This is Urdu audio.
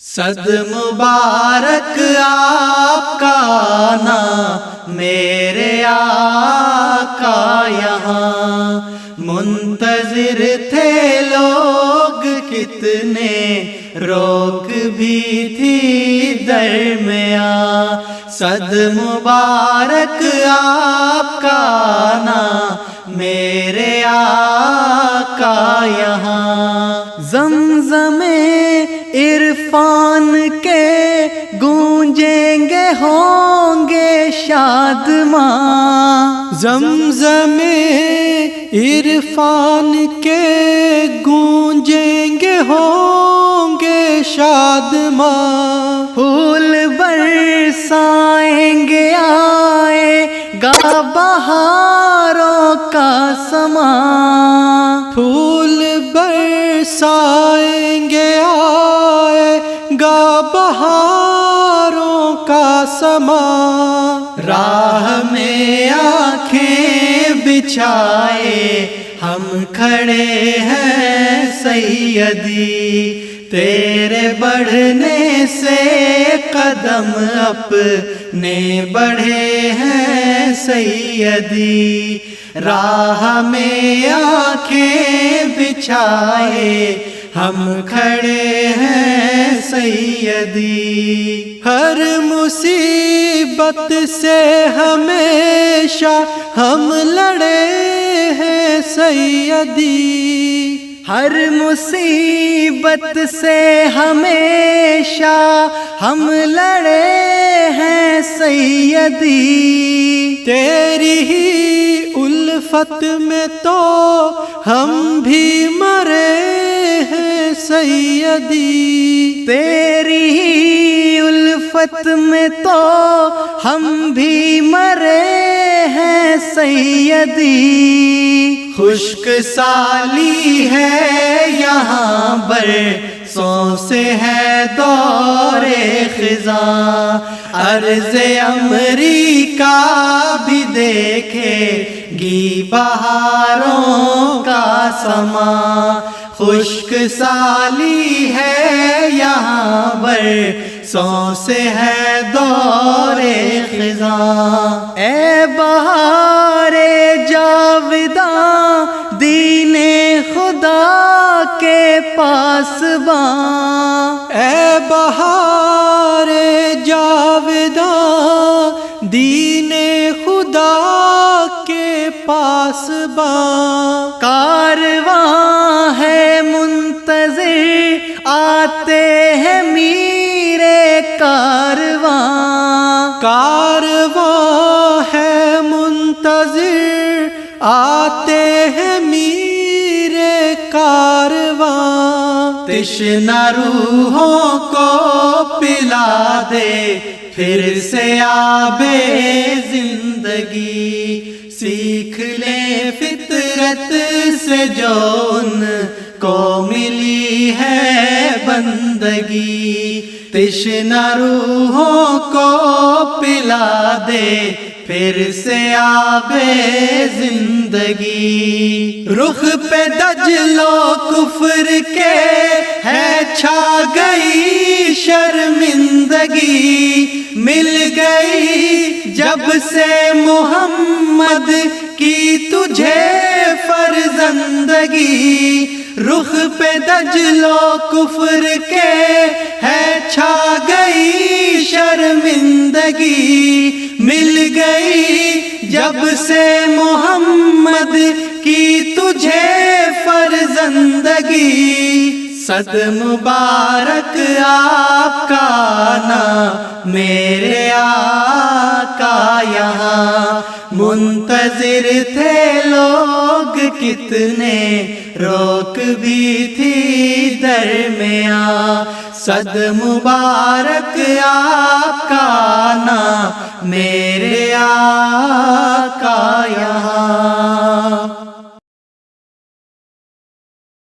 صد مبارک آپ کا آنا میرے آقا یہاں، منتظر تھے لوگ کتنے، روک بھی تھی درمیاں۔ صد مبارک آپ کا آنا میرے آقا یہاں، زمزم عرفان کے گونجیں گے ہوں گے شادماں، زمزم عرفان کے گونجیں گے ہوں گے شادماں، پھول برسائیں گے آئے گا بہاروں کا سماں، پھول برسائیں گے آئے گا بہاروں کا سماں، راہ میں آنکھیں بچھائے ہم کھڑے ہیں سیدی، تیرے بڑھنے سے قدم اپنے بڑھے ہیں سیدی، راہ میں آنکھیں بچھائے ہم کھڑے ہیں سیدی، ہر مصیبت سے ہمیشہ ہم لڑے ہیں سیدی، ہر مصیبت سے ہمیشہ ہم لڑے ہیں سیدی، تیری ہی الفت میں تو ہم بھی مرے ہیں سیدی، تیری ہی الفت میں تو ہم بھی مرے ہیں سیدی، خشک سالی ہے یہاں برسوں سے ہے دور خزاں، عرض امریکہ بھی دیکھے گی بہاروں کا سماں، خشک سالی ہے یہاں برسوں سے ہے دور خزاں، اے بہار جاوداں دین خدا کے پاسباں، اے بہار جاوداں دین خدا کے پاسباں، کارواں ہے منتظر آتے ہیں میرے کارواں، کارواں ہے منتظر آتے ہیں میرے کارواں، تشنہ روحوں کو پلا دے پھر سے آبِ زندگی، سیکھ لے فطرت سے جو ان کو ملی ہے بندگی، تشنہ روحوں کو پلا دے پھر سے آبِ زندگی، رخ پہ دجل و کفر کے ہے چھا گئی شرمندگی، مل گئی جب سے محمد کی تجھے فرزندگی، رخ پہ دجل و کفر کے ہے چھا گئی شرمندگی، مل گئی جب سے محمد کی تجھے فرزندگی، صد مبارک آپ کا آنا میرے آقا یہاں، منتظر تھے لوگ کتنے، روک بھی تھی درمیاں، صد مبارک آپ کا آنا میرے آقا یہاں۔